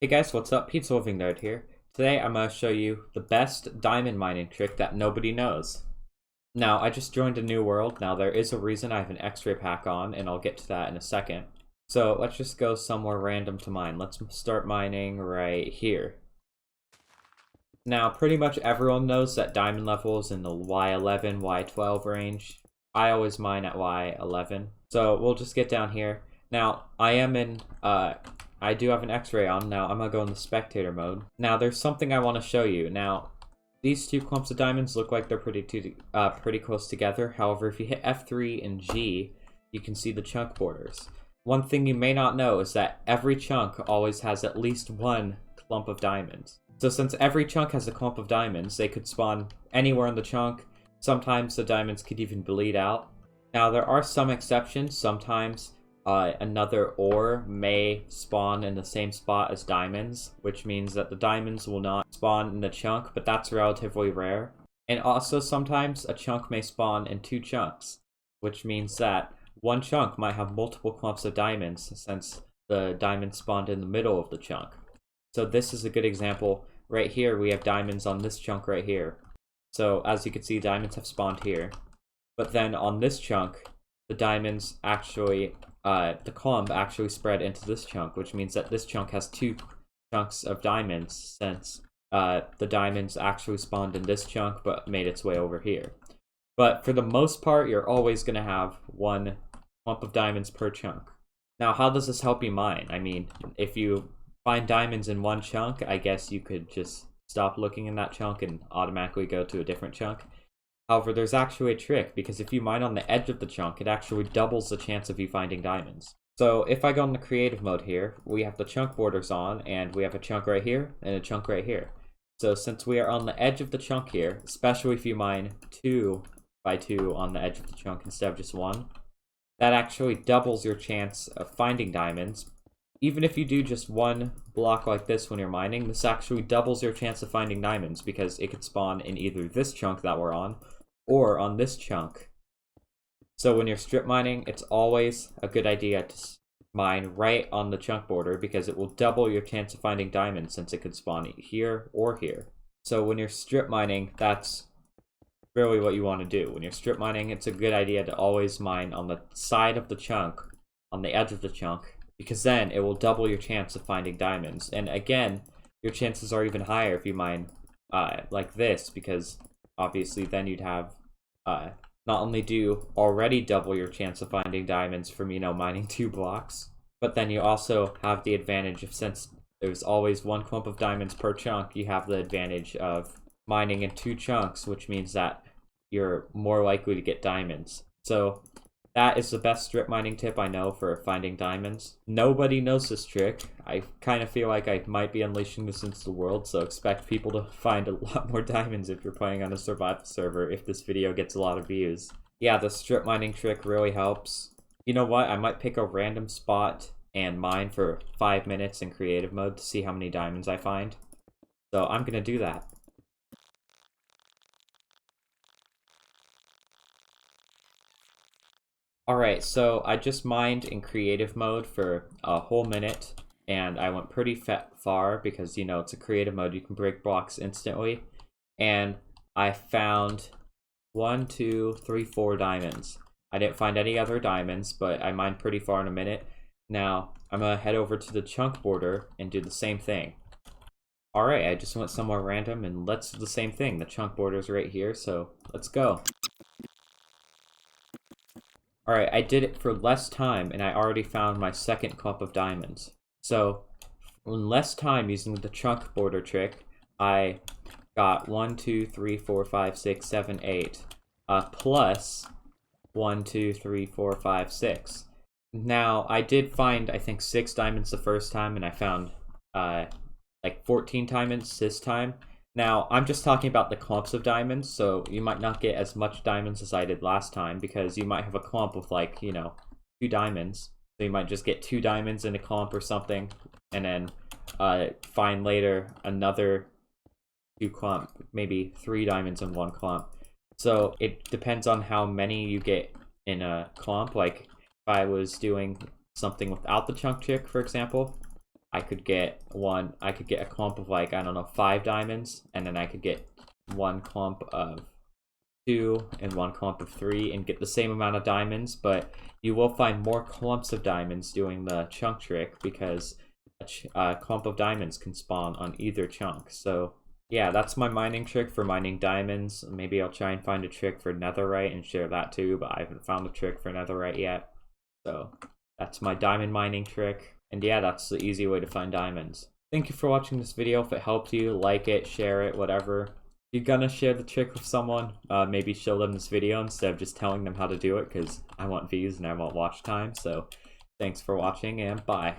Hey guys, what's up? Pizza Living Nerd here. Today I'm going to show you the best diamond mining trick that nobody knows. Now, I just joined a new world. Now, there is a reason I have an X-ray pack on, and I'll get to that in a second. So, let's just go somewhere random to mine. Let's start mining right here. Now, pretty much everyone knows that diamond level is in the Y11, Y12 range. I always mine at Y11. So, we'll just get down here. Now, I do have an X-ray on. Now, I'm gonna go in the spectator mode. Now, there's something I want to show you. Now, these two clumps of diamonds look like they're pretty close together. However, if you hit F3 and G, you can see the chunk borders. One thing you may not know is that every chunk always has at least one clump of diamonds. So since every chunk has a clump of diamonds, they could spawn anywhere in the chunk. Sometimes the diamonds could even bleed out. Now, there are some exceptions. Sometimes another ore may spawn in the same spot as diamonds, which means that the diamonds will not spawn in the chunk, but that's relatively rare. And also sometimes a chunk may spawn in two chunks, which means that one chunk might have multiple clumps of diamonds since the diamonds spawned in the middle of the chunk. So this is a good example. Right here we have diamonds on this chunk right here. So as you can see, diamonds have spawned here. But then on this chunk, the diamonds actually the clump actually spread into this chunk, which means that this chunk has two chunks of diamonds since the diamonds actually spawned in this chunk but made its way over here. But for the most part, you're always going to have one clump of diamonds per chunk. Now, how does this help you mine? I mean, if you find diamonds in one chunk, I guess you could just stop looking in that chunk and automatically go to a different chunk. However, there's actually a trick, because if you mine on the edge of the chunk, it actually doubles the chance of you finding diamonds. So if I go in the creative mode here, we have the chunk borders on, and we have a chunk right here, and a chunk right here. So since we are on the edge of the chunk here, especially if you mine 2 by 2 on the edge of the chunk instead of just 1, that actually doubles your chance of finding diamonds. Even if you do just one block like this when you're mining, this actually doubles your chance of finding diamonds, because it could spawn in either this chunk that we're on, or on this chunk. So when you're strip mining, it's always a good idea to mine right on the chunk border, because it will double your chance of finding diamonds since it could spawn here or here. So when you're strip mining, that's really what you want to do. When you're strip mining, it's a good idea to always mine on the side of the chunk, on the edge of the chunk, because then it will double your chance of finding diamonds. And again, your chances are even higher if you mine like this, because obviously then you'd have not only do you already double your chance of finding diamonds from, mining 2 blocks, but then you also have the advantage of, since there's always one clump of diamonds per chunk, you have the advantage of mining in 2 chunks, which means that you're more likely to get diamonds. So that is the best strip mining tip I know for finding diamonds. Nobody knows this trick. I kind of feel like I might be unleashing this into the world, so expect people to find a lot more diamonds if you're playing on a survival server if this video gets a lot of views. Yeah, the strip mining trick really helps. You know what? I might pick a random spot and mine for 5 minutes in creative mode to see how many diamonds I find. So I'm gonna do that. Alright, so I just mined in creative mode for a whole minute, and I went pretty far because, it's a creative mode, you can break blocks instantly, and I found 1, 2, 3, 4 diamonds. I didn't find any other diamonds, but I mined pretty far in a minute. Now, I'm gonna head over to the chunk border and do the same thing. Alright, I just went somewhere random, and let's do the same thing. The chunk border's right here, so let's go. Alright, I did it for less time, and I already found my second clump of diamonds. So, in less time using the chunk border trick, I got 1, 2, 3, 4, 5, 6, 7, 8, plus 1, 2, 3, 4, 5, 6. Now, I did find, I think, 6 diamonds the first time, and I found, like 14 diamonds this time. Now, I'm just talking about the clumps of diamonds, so you might not get as much diamonds as I did last time, because you might have a clump with, like, 2 diamonds. So you might just get 2 diamonds in a clump or something, and then find later another 2 clump, maybe 3 diamonds in 1 clump. So it depends on how many you get in a clump. Like, if I was doing something without the chunk trick, for example, I could get a clump of like, I don't know, 5 diamonds, and then I could get one clump of 2 and one clump of 3 and get the same amount of diamonds, but you will find more clumps of diamonds doing the chunk trick because a clump of diamonds can spawn on either chunk. So yeah, that's my mining trick for mining diamonds. Maybe I'll try and find a trick for netherite and share that too, but I haven't found a trick for netherite yet. So that's my diamond mining trick. And yeah, that's the easy way to find diamonds. Thank you for watching this video. If it helped you, like it, share it, whatever. If you're gonna share the trick with someone, maybe show them this video instead of just telling them how to do it, because I want views and I want watch time. So thanks for watching, and bye.